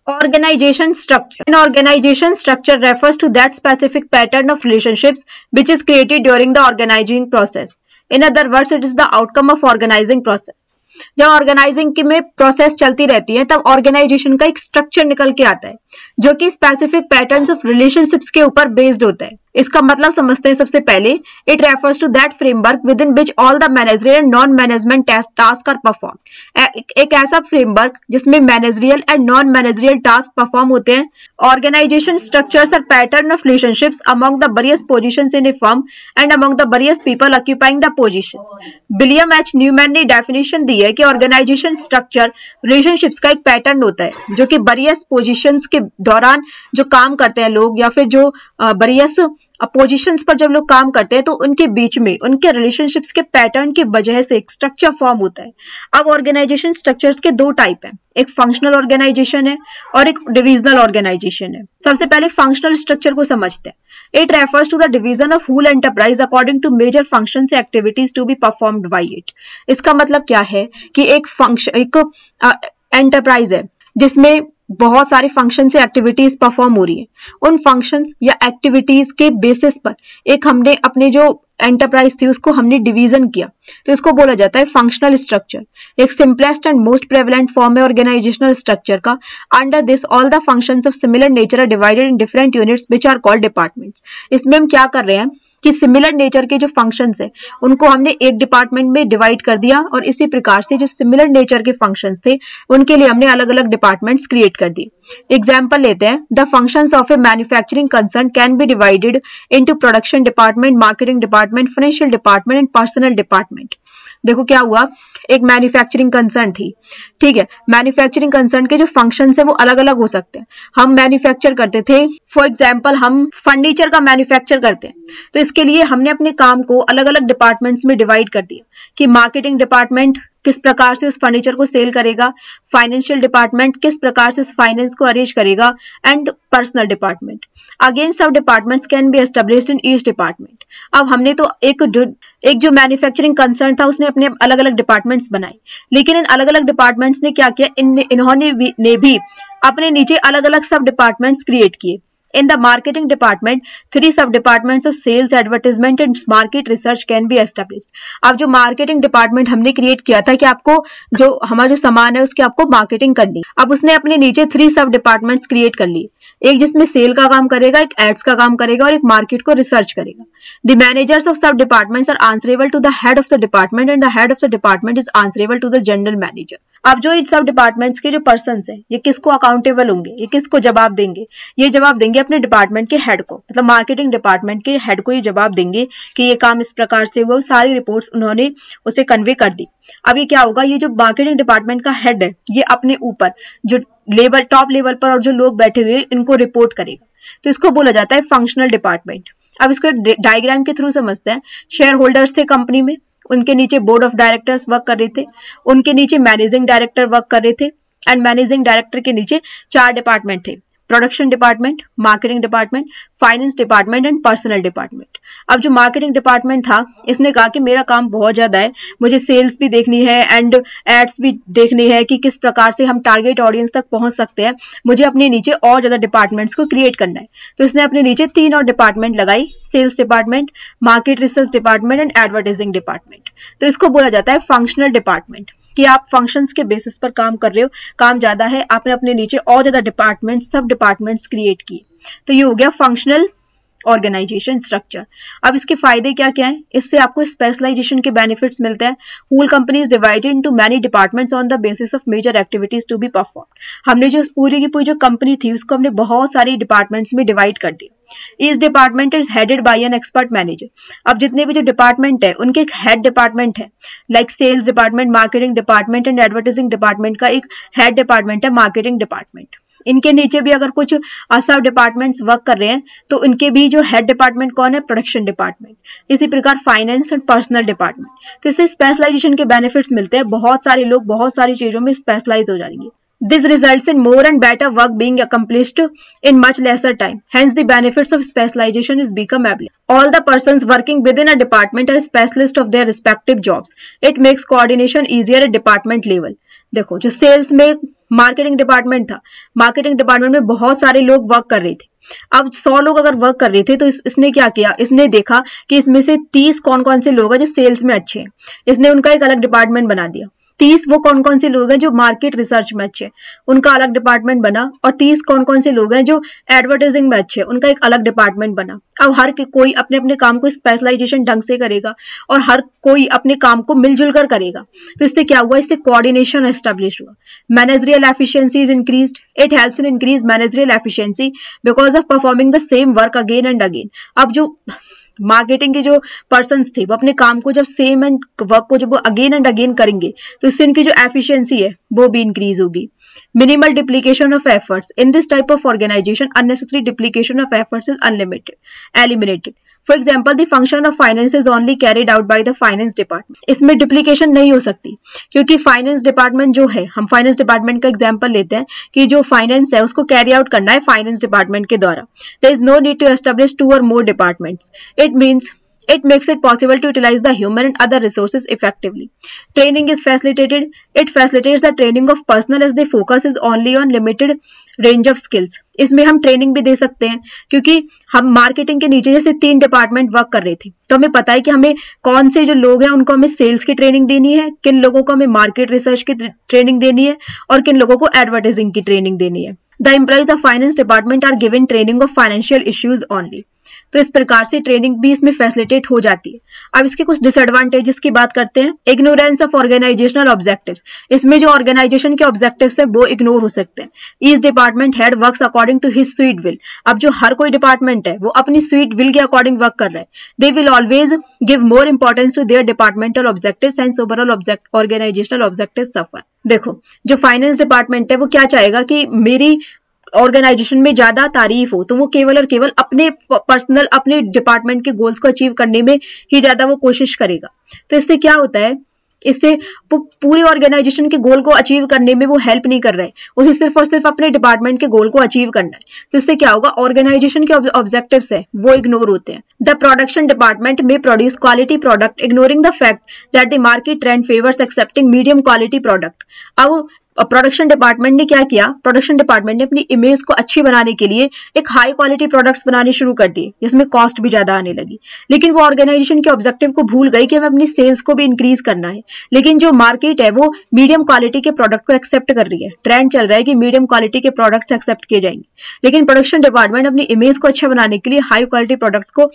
Organization structure. An organization structure refers to that specific pattern of relationships which is created during the organizing process. In other words, it is the outcome of organizing process. जब organising की में process चलती रहती है तब organisation का एक structure निकल के आता है जो कि स्पेसिफिक पैटर्न्स ऑफ रिलेशनशिप्स के ऊपर बेस्ड होता है। इसका मतलब समझते हैं सबसे पहले, it refers to that framework within which all the managerial and non management task are perform. एक ऐसा फ्रेमवर्क जिसमें managerial and non managerial task perform होते हैं। Organisation structures are pattern of relationships among the various positions in a firm and among the various people occupying the positions. William H Newman ने definition दी है कि organisation structure relationships का एक pattern होता है जो कि वेरियस पोजीशंस के दौरान जो काम करते हैं लोग या फिर जो वेरियस पोजीशंस पर जब लोग काम करते हैं तो उनके बीच में उनके रिलेशनशिप्स के पैटर्न की वजह से एक स्ट्रक्चर फॉर्म होता है। अब ऑर्गेनाइजेशन स्ट्रक्चर्स के दो टाइप हैं, एक फंक्शनल ऑर्गेनाइजेशन है और एक डिविजनल ऑर्गेनाइजेशन है। सबसे पहले फंक्शनल स्ट्रक्चर को समझते हैं। It refers to the division of whole enterprise according to major functions activities to be performed by it. इसका मतलब क्या है कि एक एंटरप्राइज है जिसमें बहुत सारे फंक्शन से एक्टिविटीज परफॉर्म हो रही है। उन फंक्शंस या एक्टिविटीज के बेसिस पर एक हमने अपने जो एंटरप्राइज थी उसको हमने डिवीजन किया, तो इसको बोला जाता है फंक्शनल स्ट्रक्चर। एक simplest and most prevalent form है ऑर्गेनाइजेशनल स्ट्रक्चर का। Under this all the functions of similar nature are divided in different units which are called departments. इसमें हम क्या कर रहे हैं कि सिमिलर नेचर के जो फंक्शंस है उनको हमने एक डिपार्टमेंट में डिवाइड कर दिया और इसी प्रकार से जो सिमिलर नेचर के फंक्शंस थे उनके लिए हमने अलग अलग डिपार्टमेंट्स क्रिएट कर दिए। एग्जांपल लेते हैं, the functions of A manufacturing concern can be divided into production department, marketing department, financial department and personal department. देखो क्या हुआ, एक मैन्युफैक्चरिंग कंसर्न थी, ठीक है। मैन्युफैक्चरिंग कंसर्न के जो फंक्शंस है वो अलग अलग हो सकते हैं। हम मैन्युफैक्चर करते थे, फॉर एग्जांपल हम फर्नीचर का मैन्युफैक्चर करते हैं, तो इसके लिए हमने अपने काम को अलग अलग डिपार्टमेंट्स में डिवाइड कर दिया कि मार्केटिंग डिपार्टमेंट किस प्रकार से उस फर्नीचर को सेल करेगा, फाइनेंशियल डिपार्टमेंट किस प्रकार से उस फाइनेंस को अरेंज करेगा, एंड पर्सनल डिपार्टमेंट। अगेन सब departments can be established in each department. अब हमने तो एक जो मैन्युफैक्चरिंग कंसर्न था उसने अपने अलग अलग डिपार्टमेंट्स बनाए, लेकिन इन अलग अलग डिपार्टमेंट्स ने क्या किया, इन्होंने भी अपने नीचे अलग अलग सब डिपार्टमेंट्स क्रिएट किए। In the marketing department, 3 sub-departments of sales, advertisement and market research can be established. अब जो मार्केटिंग डिपार्टमेंट हमने क्रिएट किया था कि आपको जो हमारा जो सामान है उसकी आपको मार्केटिंग करनी, अब उसने अपने नीचे 3 सब डिपार्टमेंट्स क्रिएट कर लिए। एक जिसमें सेल का काम करेगा, एक एड्स का काम करेगा और एक मार्केट को रिसर्च करेगा। The managers of sub departments are answerable to the head of the department and the head of the department is answerable to the general manager. अब जो इन सब डिपार्टमेंट्स के जो पर्सन्स हैं ये किसको अकाउंटेबल होंगे, ये किसको जवाब देंगे, ये जवाब देंगे अपने डिपार्टमेंट के हेड को, मतलब मार्केटिंग डिपार्टमेंट के हेड को ये जवाब देंगे कि ये काम इस प्रकार से हुआ। सारी रिपोर्ट्स उन्होंने उसे कन्वे कर दी। अब ये क्या होगा, ये जो मार्केटिंग डिपार्टमेंट का हेड है ये अपने ऊपर जो लेवल टॉप लेवल पर और जो लोग बैठे हुए इनको रिपोर्ट करेगा, तो इसको बोला जाता है फंक्शनल डिपार्टमेंट। अब इसको एक डायग्राम के थ्रू समझते हैं। शेयर होल्डर्स थे कंपनी में, उनके नीचे बोर्ड ऑफ डायरेक्टर्स वर्क कर रहे थे, उनके नीचे मैनेजिंग डायरेक्टर वर्क कर रहे थे एंड मैनेजिंग डायरेक्टर के नीचे 4 डिपार्टमेंट थे, production department, marketing department, finance department and personal department. अब जो मार्केटिंग डिपार्टमेंट था इसने कहा कि मेरा काम बहुत ज्यादा है, मुझे सेल्स भी देखनी है एंड एड्स भी देखनी है कि किस प्रकार से हम टारगेट ऑडियंस तक पहुंच सकते हैं, मुझे अपने नीचे और ज्यादा डिपार्टमेंट्स को क्रिएट करना है। तो इसने अपने नीचे 3 और डिपार्टमेंट लगाई, sales department, market research department and advertising department. तो इसको बोला जाता है फंक्शनल डिपार्टमेंट कि आप फंक्शंस के बेसिस पर काम कर रहे हो, काम ज्यादा है, आपने अपने नीचे और ज्यादा डिपार्टमेंट सब डिपार्टमेंट्स क्रिएट किए। तो ये हो गया फंक्शनल ऑर्गेनाइजेशन स्ट्रक्चर। अब इसके फायदे क्या क्या हैं, इससे आपको स्पेशलाइजेशन के बेनिफिट्स मिलते हैं। Whole company is divided into many departments on the basis of major activities to be performed. हमने जो पूरी की पूरी जो कंपनी थी उसको हमने बहुत सारी डिपार्टमेंट्स में डिवाइड कर दिया। Each department is headed by an expert manager. अब जितने भी जो डिपार्टमेंट है उनके एक हेड डिपार्टमेंट है, like sales department, marketing department and advertising department का एक हेड डिपार्टमेंट है मार्केटिंग डिपार्टमेंट। इनके नीचे भी अगर कुछ सब डिपार्टमेंट्स वर्क कर रहे हैं तो इनके भी जो हेड डिपार्टमेंट कौन है, प्रोडक्शन डिपार्टमेंट। इसी प्रकार फाइनेंस एंड पर्सनल डिपार्टमेंट। तो इससे स्पेशलाइजेशन के बेनिफिट्स मिलते हैं, बहुत सारे लोग बहुत सारी चीजों में स्पेशलाइज हो जाएंगे। This results in more and better work being accomplished in much lesser time. Hence, the benefits of specialization is become evident. All the persons working within a department are specialists of their respective jobs. It makes coordination easier at department level. देखो जो sales में, marketing department था, marketing department में बहुत सारे लोग work कर रहे थे। अब 100 लोग अगर वर्क कर रहे थे तो इसने क्या किया, इसने देखा कि इसमें से 30 कौन कौन से लोग हैं जो सेल्स में अच्छे हैं, इसने उनका एक अलग डिपार्टमेंट बना दिया। 30 वो कौन कौन से लोग हैं जो मार्केट रिसर्च में अच्छे, उनका अलग डिपार्टमेंट बना। और 30 कौन कौन से लोग हैं जो एडवर्टाइजिंग में अच्छे, उनका एक अलग डिपार्टमेंट बना। अब हर कोई अपने अपने काम को स्पेशलाइजेशन ढंग से करेगा और हर कोई अपने काम को मिलजुल कर करेगा। तो इससे क्या हुआ, इससे कोऑर्डिनेशन एस्टेब्लिश हुआ। Managerial efficiency is increased, it helps in increase managerial efficiency because of performing the same work again and again. अब जो मार्केटिंग के जो पर्सन्स थे वो अपने काम को जब सेम एंड वर्क को जब वो अगेन एंड अगेन करेंगे तो इससे इनकी जो एफिशिएंसी है वो भी इंक्रीज होगी। Minimal duplication of efforts, in this type of organisation unnecessary duplication of efforts is eliminated. For example the function of finance is only carried out by the finance department. इसमें duplication नहीं हो सकती क्योंकि finance department जो है, हम finance department का example लेते हैं कि जो फाइनेंस है उसको कैरी आउट करना है फाइनेंस डिपार्टमेंट के द्वारा। There is no need to establish 2 or more departments. It makes it possible to utilize the human and other resources effectively. Training is facilitated. It facilitates the training of personnel as the focus is only on limited range of skills. इसमें हम training भी दे सकते हैं क्योंकि हम marketing के नीचे जैसे 3 डिपार्टमेंट वर्क कर रहे थे तो हमें पता है कि हमें कौन से जो लोग हैं उनको हमें सेल्स की ट्रेनिंग देनी है, किन लोगों को हमें मार्केट रिसर्च की ट्रेनिंग देनी है और किन लोगों को एडवर्टाइजिंग की ट्रेनिंग देनी है। The employees of finance department are given training of financial issues only. तो इस प्रकार से ट्रेनिंग भी इसमें फैसिलिटेट हो जाती है। अब इसके कुछ डिसएडवांटेजेस की बात करते हैं। इग्नोरेंस ऑफ ऑर्गेनाइजेशनल ऑब्जेक्टिव्स, इसमें जो ऑर्गेनाइजेशन के ऑब्जेक्टिव्स है वो इग्नोर हो सकते हैं। Each department head works according to his sweet will, अब जो हर कोई डिपार्टमेंट है वो अपनी स्वीट विल के अकॉर्डिंग वर्क कर रहा है। They will always give more importance to their departmental objectives and overall organisational objectives suffer. देखो जो फाइनेंस डिपार्टमेंट है वो क्या चाहेगा कि मेरी ऑर्गेनाइजेशन में ज्यादा तारीफ हो, तो वो केवल और केवल अपने पर्सनल अपने डिपार्टमेंट के गोल्स को अचीव करने में ही ज्यादा वो कोशिश करेगा। तो इससे क्या होता है, इससे वो पूरी ऑर्गेनाइजेशन के गोल को अचीव करने में वो हेल्प नहीं कर रहा है, उसे सिर्फ और सिर्फ अपने डिपार्टमेंट के गोल को अचीव करना है। तो इससे क्या होगा, ऑर्गेनाइजेशन के ऑब्जेक्टिव्स है वो इग्नोर होते हैं। द प्रोडक्शन डिपार्टमेंट में produce quality product ignoring the fact that the market trend favours accepting medium quality product. अब प्रोडक्शन डिपार्टमेंट ने क्या किया, प्रोडक्शन डिपार्टमेंट ने अपनी इमेज को अच्छी बनाने के लिए एक हाई क्वालिटी प्रोडक्ट्स बनाने शुरू कर दिए जिसमें कॉस्ट भी ज्यादा आने लगी। लेकिन वो ऑर्गेनाइजेशन के ऑब्जेक्टिव को भूल गई कि हमें अपनी सेल्स को भी इंक्रीज करना है। लेकिन जो मार्केट है वो मीडियम क्वालिटी के प्रोडक्ट को एक्सेप्ट कर रही है, ट्रेंड चल रहा है कि मीडियम क्वालिटी के प्रोडक्ट्स एक्सेप्ट किए जाएंगे। लेकिन प्रोडक्शन डिपार्टमेंट अपनी इमेज को अच्छा बनाने के लिए हाई क्वालिटी प्रोडक्ट्स को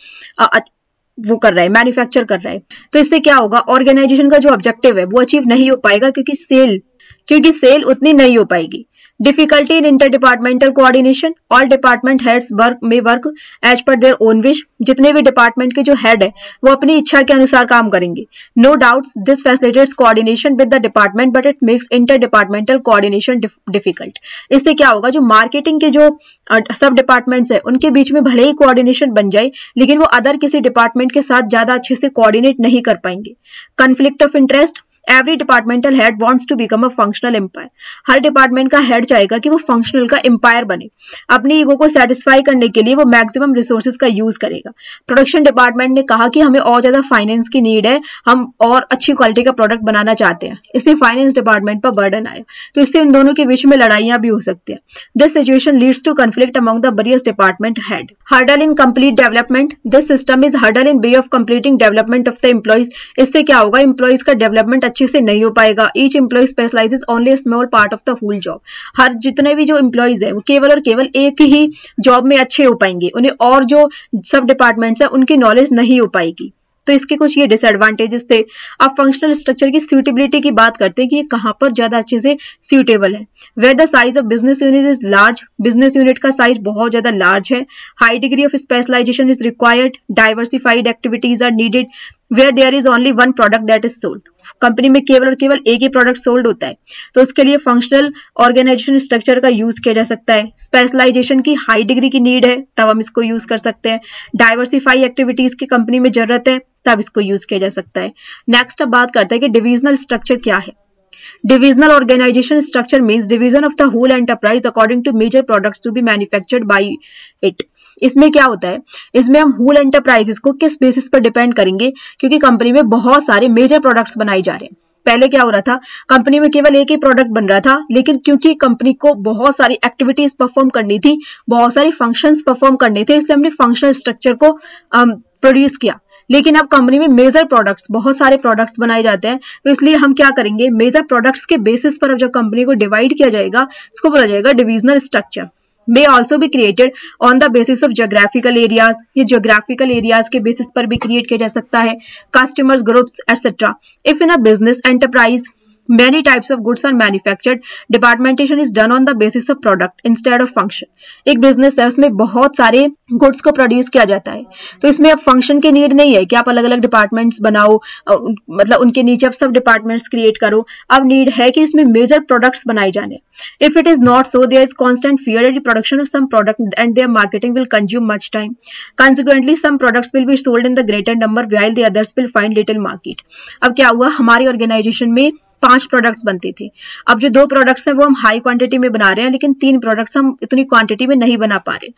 वो कर रहा है, मैन्युफैक्चर कर रहा है। तो इससे क्या होगा, ऑर्गेनाइजेशन का जो ऑब्जेक्टिव है वो अचीव नहीं हो पाएगा क्योंकि सेल उतनी नहीं हो पाएगी। Difficulty in inter departmental coordination, all department heads work as per their own wish, जितने भी डिपार्टमेंट के जो हेड है वो अपनी इच्छा के अनुसार काम करेंगे। No doubts this facilitates coordination with the department but it makes inter departmental coordination difficult. इससे क्या होगा, जो मार्केटिंग के जो सब डिपार्टमेंट्स है उनके बीच में भले ही कोऑर्डिनेशन बन जाए लेकिन वो अदर किसी डिपार्टमेंट के साथ ज्यादा अच्छे से कोऑर्डिनेट नहीं कर पाएंगे। Conflict of interest, every departmental head wants to become a functional empire, हर डिपार्टमेंट का हेड चाहेगा कि वो फंक्शनल का एम्पायर बने। अपनी ईगो को सेटिस्फाई करने के लिए वो मैक्सिमम रिसोर्सेज का यूज करेगा। प्रोडक्शन डिपार्टमेंट ने कहा कि हमें और ज्यादा फाइनेंस की नीड है, हम और अच्छी क्वालिटी का प्रोडक्ट बनाना चाहते हैं, इसलिए फाइनेंस डिपार्टमेंट पर बर्डन आया। तो इससे इन दोनों के बीच में लड़ाइयां भी हो सकती है। This situation leads to conflict among the various department head. Hurdle in complete development, this system is hurdle in way of completing development of the employees. इससे क्या होगा, एम्प्लॉइज का डेवलपमेंट अच्छे से नहीं हो पाएगा। Each employee specializes only a small part of the whole job. हर जितने भी जो एम्प्लॉइज है वो केवल और केवल एक ही जॉब में अच्छे हो पाएंगे, उन्हें और जो सब डिपार्टमेंट्स है उनकी नॉलेज नहीं हो पाएगी। तो इसके कुछ ये डिसएडवांटेजेस थे। अब फंक्शनल स्ट्रक्चर की सूटेबिलिटी की बात करते हैं कि ये कहां पर ज्यादा अच्छे से सूटेबल है। Where the size of business unit is large, business unit का साइज बहुत ज्यादा लार्ज है। High degree of specialization is required, diversified activities are needed. Where there is only one product that is sold, company में केवल और केवल एक ही product sold होता है, तो उसके लिए फंक्शनल ऑर्गेनाइजेशन स्ट्रक्चर का यूज किया जा सकता है। स्पेशलाइजेशन की हाई डिग्री की नीड है तब हम इसको यूज कर सकते हैं। डाइवर्सिफाई एक्टिविटीज की कंपनी में जरूरत है तब इसको यूज किया जा सकता है। नेक्स्ट अब बात करते हैं कि डिविजनल स्ट्रक्चर क्या है। Divisional organization structure means division of the whole enterprise according to major products to be manufactured by it. इसमें क्या होता है, इसमें हम whole enterprises को किस बेसिस पर डिपेंड करेंगे, क्योंकि कंपनी में बहुत सारे मेजर प्रोडक्ट्स बनाए जा रहे हैं। पहले क्या हो रहा था, कंपनी में केवल एक ही प्रोडक्ट बन रहा था, लेकिन क्योंकि कंपनी को बहुत सारी एक्टिविटीज परफॉर्म करनी थी, बहुत सारी फंक्शंस परफॉर्म करने थे, इसलिए हमने फंक्शनल स्ट्रक्चर को प्रोड्यूस किया। लेकिन अब कंपनी में मेजर प्रोडक्ट्स, बहुत सारे प्रोडक्ट्स बनाए जाते हैं, तो इसलिए हम क्या करेंगे, मेजर प्रोडक्ट्स के बेसिस पर अब जब कंपनी को डिवाइड किया जाएगा, इसको बोला जाएगा divisional structure. may also be created on the basis of geographical areas, ये geographical areas के basis पर भी create किया जा सकता है, customers groups etc. If in a business enterprise many types of goods are manufactured, departmentation is done on the basis of product instead of function. एक business है, उसमें बहुत सारे गुड्स को प्रोड्यूस किया जाता है, तो इसमें अब फंक्शन की नीड नहीं है कि आप अलग अलग डिपार्टमेंट्स बनाओ, मतलब उनके नीचे आप सब डिपार्टमेंट्स क्रिएट करो। अब नीड है कि इसमें मेजर प्रोडक्ट्स बनाए जाने। If it is not so, there is constant fear that the production of some product and their marketing will consume much time. Consequently, some products will be sold in the greater number while the others will find little market. अब क्या हुआ, हमारी organisation में 5 products बनते थे, अब जो 2 products हैं वो हम हाई क्वांटिटी में बना रहे हैं, लेकिन 3 प्रोडक्ट्स हम इतनी क्वांटिटी में नहीं बना पा रहे।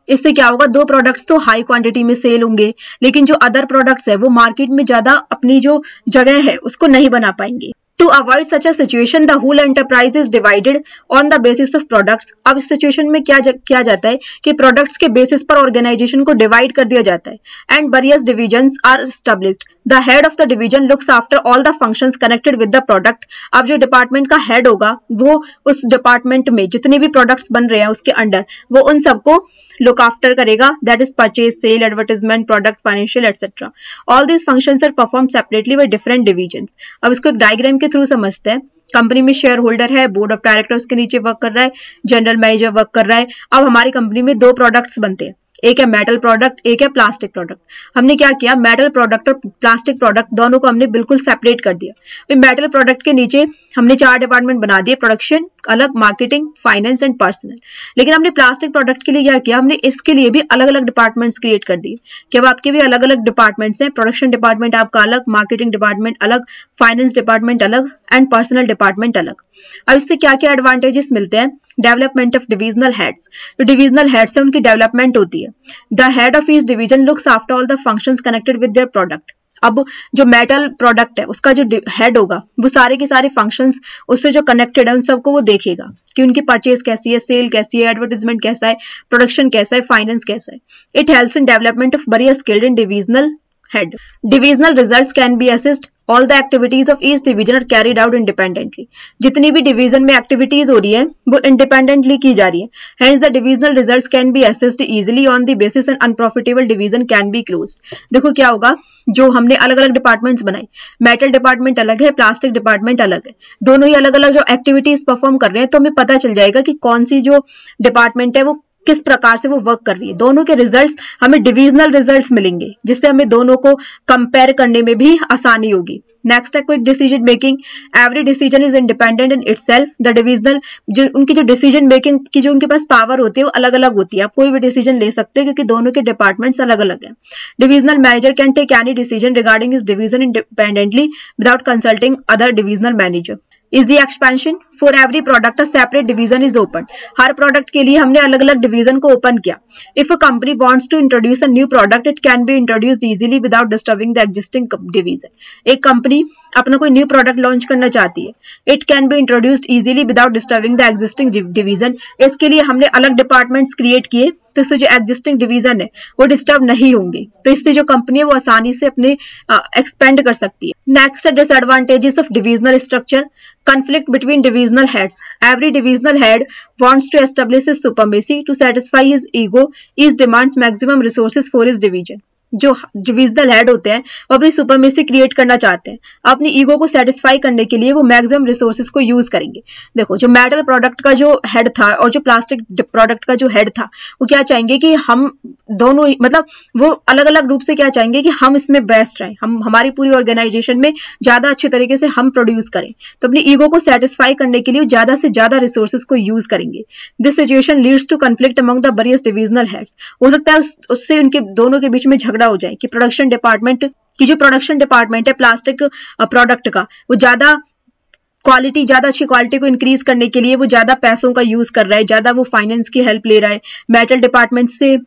इससे क्या होगा, 2 प्रोडक्ट्स तो हाई क्वांटिटी में सेल होंगे, लेकिन जो अदर प्रोडक्ट्स है वो मार्केट में ज्यादा अपनी जो जगह है उसको नहीं बना पाएंगे। To avoid such a situation, the whole enterprise is divided on the basis of products. अब इस सिचुएशन में क्या किया जाता है कि प्रोडक्ट्स के बेसिस पर ऑर्गेनाइजेशन को डिवाइड कर दिया जाता है, and various divisions are established. The head of the division looks after all the functions connected with the product. अब जो डिपार्टमेंट का हेड होगा वो उस डिपार्टमेंट में जितने भी प्रोडक्ट्स बन रहे हैं उसके अंडर वो उन सबको look after करेगा, that is purchase, sale, advertisement, product, financial etc. All these functions are performed separately by different divisions. अब इसको एक डायग्राम के थ्रू समझते हैं। कंपनी में शेयर होल्डर है, बोर्ड ऑफ डायरेक्टर्स के नीचे वर्क कर रहा है, जनरल मैनेजर वर्क कर रहा है। अब हमारी कंपनी में 2 प्रोडक्ट्स बनते हैं, एक है मेटल प्रोडक्ट, एक है प्लास्टिक प्रोडक्ट। हमने क्या किया, मेटल प्रोडक्ट और प्लास्टिक प्रोडक्ट दोनों को हमने बिल्कुल सेपरेट कर दिया। मेटल प्रोडक्ट के नीचे हमने 4 डिपार्टमेंट बना दिए, प्रोडक्शन अलग, मार्केटिंग, फाइनेंस एंड पर्सनल। लेकिन हमने प्लास्टिक प्रोडक्ट के लिए क्या किया, हमने इसके लिए भी अलग अलग डिपार्टमेंट्स क्रिएट कर दिए कि अब आपके भी अलग अलग डिपार्टमेंट्स हैं, प्रोडक्शन डिपार्टमेंट आपका अलग, मार्केटिंग डिपार्टमेंट अलग, फाइनेंस डिपार्टमेंट अलग एंड पर्सनल डिपार्टमेंट अलग। अब इससे क्या क्या एडवांटेजेस मिलते हैं, डेवलपमेंट ऑफ डिविजनल हेड्स, जो डिविजनल हेड्स है उनकी डेवलपमेंट होती है। The head of each division looks after all the functions connected with their product. अब जो मेटल प्रोडक्ट है उसका जो हेड होगा वो सारे के सारे फंक्शंस उससे जो कनेक्टेड है उन सबको वो देखेगा कि उनकी परचेज कैसी है, सेल कैसी है, एडवर्टाइजमेंट कैसा है, प्रोडक्शन कैसा है, फाइनेंस कैसा है। It helps in development of various skilled in divisional head. Divisional results can be assessed. All the activities of each division are carried out independently. जितनी भी डिवीजन में एक्टिविटीज हो रही है वो इंडिपेंडेंटली की जा रही है। Hence the divisional results can be assessed easily on the basis an unprofitable division can be closed. देखो क्या होगा, जो हमने अलग अलग डिपार्टमेंट्स बनाए, मेटल डिपार्टमेंट अलग है, प्लास्टिक डिपार्टमेंट अलग है, दोनों ही अलग अलग जो एक्टिविटीज परफॉर्म कर रहे हैं, तो हमें पता चल जाएगा कि कौन सी जो डिपार्टमेंट है वो किस प्रकार से वो वर्क कर रही है। दोनों के रिजल्ट्स हमें डिविजनल रिजल्ट्स मिलेंगे, जिससे हमें दोनों को कंपेयर करने में भी आसानी होगी। नेक्स्ट है quick decision making. Every decision is independent in itself. The divisional उनकी जो डिसीजन मेकिंग की जो उनके पास पावर होती है वो अलग अलग होती है। आप कोई भी डिसीजन ले सकते हैं क्योंकि दोनों के डिपार्टमेंट्स अलग अलग हैं। Divisional manager can take any decision regarding his division independently without consulting other divisional manager. Is the expansion for every product a separate division is opened. Her product के लिए हमने अलग अलग डिवीजन को ओपन किया। If a company wants to introduce a new product, it can be introduced easily without disturbing the existing division. एक company अपना कोई न्यू प्रोडक्ट लॉन्च करना चाहती है, it can be introduced easily without disturbing the existing division. इसके लिए हमने अलग डिपार्टमेंट्स क्रिएट किए, तो इससे जो एग्जिस्टिंग डिवीजन है वो डिस्टर्ब नहीं होंगे, तो इससे जो कंपनी है वो आसानी से अपने एक्सपेंड कर सकती है। नेक्स्ट है disadvantages of divisional structure. Conflict between divisional heads. Every divisional head wants to establish his supremacy to satisfy his ego. Each demands maximum resources for his division. जो डिविजनल हेड होते हैं वो अपनी supremacy create करना चाहते हैं, अपनी ego को सेटिस्फाई करने के लिए वो मैक्सिमम रिसोर्सेज को यूज करेंगे। देखो जो मेटल प्रोडक्ट का जो हेड था और जो प्लास्टिक प्रोडक्ट का जो हेड था वो क्या चाहेंगे कि हम दोनों मतलब वो अलग अलग रूप से क्या चाहेंगे कि हम इसमें बेस्ट रहें, हम हमारी पूरी ऑर्गेनाइजेशन में ज्यादा अच्छे तरीके से हम प्रोड्यूस करें, तो अपनी ईगो को सेटिस्फाई करने के लिए ज्यादा से ज्यादा रिसोर्सेज को यूज करेंगे। This situation leads to conflict among the various divisional heads. हो सकता है उससे उनके दोनों के बीच में झगड़ा हो जाए कि प्रोडक्शन डिपार्टमेंट की जो प्रोडक्शन डिपार्टमेंट है प्लास्टिक प्रोडक्ट का वो ज्यादा अच्छी क्वालिटी को इंक्रीज करने के लिए वो ज्यादा पैसों का यूज कर रहा है, ज्यादा वो फाइनेंस की हेल्प ले रहा है। मेटल डिपार्टमेंट से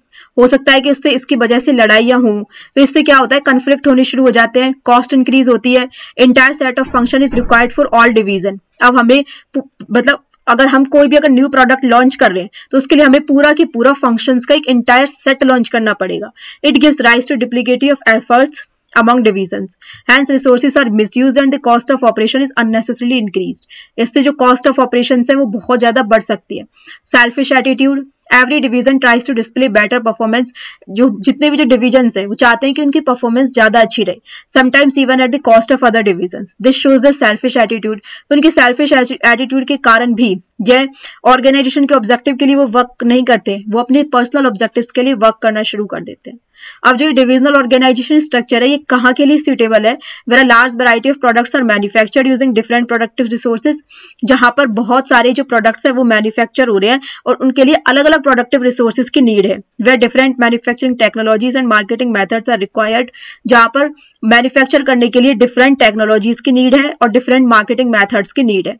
हो सकता है कि उससे इसकी वजह से लड़ाइयां हों, तो इससे क्या होता है, कन्फ्लिक्ट होने शुरू हो जाते हैं, कॉस्ट इंक्रीज होती है। Entire set of function is required for all division. अब हमें मतलब अगर हम कोई भी अगर न्यू प्रोडक्ट लॉन्च कर रहे हैं तो उसके लिए हमें पूरा की पूरा फंक्शंस का एक इंटायर सेट लॉन्च करना पड़ेगा। It gives rise to duplicative of efforts among divisions, hence resources are misused and the cost of operation is unnecessarily increased। इससे जो cost of operations है वो बहुत ज्यादा बढ़ सकती है। selfish attitude, every division tries to display better performance। जो जितने भी जो divisions हैं वो चाहते हैं कि उनकी performance ज्यादा अच्छी रहे, sometimes even at the cost of other divisions। this shows the selfish attitude। तो उनकी selfish attitude के कारण भी यह ऑर्गेनाइजेशन के ऑब्जेक्टिव के लिए वो वर्क नहीं करते, वो अपने पर्सनल ऑब्जेक्टिव्स के लिए वर्क करना शुरू कर देते हैं। अब जो डिविजनल ऑर्गेनाइजेशन स्ट्रक्चर है ये कहाँ के लिए सूटेबल है, where large variety of products are manufactured using different productive resources, जहां पर बहुत सारे जो प्रोडक्ट्स है वो मैन्युफैक्चर हो रहे हैं और उनके लिए अलग अलग प्रोडक्टिव रिसोर्सेज की नीड है। Where different manufacturing technologies and marketing methods are required, जहां पर मैन्युफैक्चर करने के लिए डिफरेंट टेक्नोलॉजीज की नीड है और डिफरेंट मार्केटिंग मेथड्स की नीड है।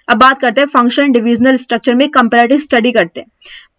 अब बात करते हैं फंक्शनल एंड डिविजनल स्ट्रक्चर में कंपैरेटिव स्टडी करते हैं।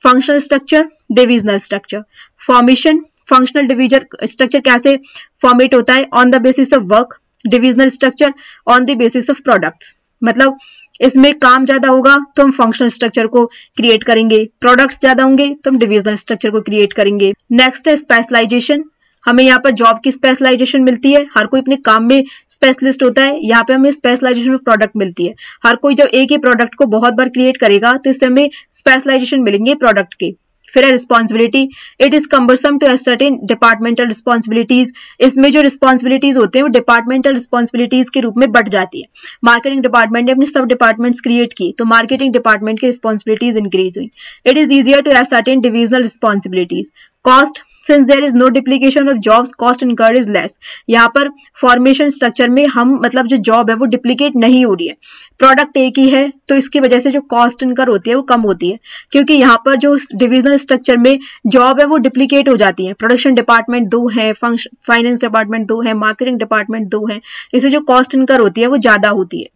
Functional structure, divisional structure. Formation, functional division structure कैसे फॉर्मेट होता है, on the basis of work. Divisional structure on the basis of products, मतलब इसमें काम ज्यादा होगा तो हम फंक्शनल स्ट्रक्चर को क्रिएट करेंगे, प्रोडक्ट्स ज्यादा होंगे तो हम डिविजनल स्ट्रक्चर को क्रिएट करेंगे। नेक्स्ट है स्पेशलाइजेशन। हमें यहाँ पर जॉब की स्पेशलाइजेशन मिलती है, हर कोई अपने काम में स्पेशलिस्ट होता है, यहाँ पे हमें स्पेशलाइजेशन ऑफ प्रोडक्ट मिलती है। हर कोई जब एक ही प्रोडक्ट को बहुत बार क्रिएट करेगा तो इससे हमें स्पेशलाइजेशन मिलेंगे प्रोडक्ट के। फिर है responsibility, it is cumbersome to certain departmental responsibilities. इसमें जो रिस्पॉन्सिबिलिटीज होते हैं वो डिपार्टमेंटल रिस्पॉन्सिबिलिटीज के रूप में बढ़ जाती है। मार्केटिंग डिपार्टमेंट ने अपने सब डिपार्टमेंट्स क्रिएट की तो मार्केटिंग डिपार्टमेंट की रिस्पॉन्सिबिलिटीज इंक्रीज हुई। It is easier to certain divisional responsibilities. Cost, since there is no duplication of jobs cost incurred is less. यहाँ पर फॉर्मेशन स्ट्रक्चर में हम मतलब जो जॉब है वो डिप्लीकेट नहीं हो रही है, प्रोडक्ट एक ही है तो इसकी वजह से जो कॉस्ट इनकर होती है वो कम होती है, क्योंकि यहाँ पर जो डिविजनल स्ट्रक्चर में जॉब है वो डिप्लीकेट हो जाती है। प्रोडक्शन डिपार्टमेंट 2 है, फाइनेंस डिपार्टमेंट 2 है, मार्केटिंग डिपार्टमेंट 2 है, इससे जो कॉस्ट इनकर होती है वो ज्यादा होती है।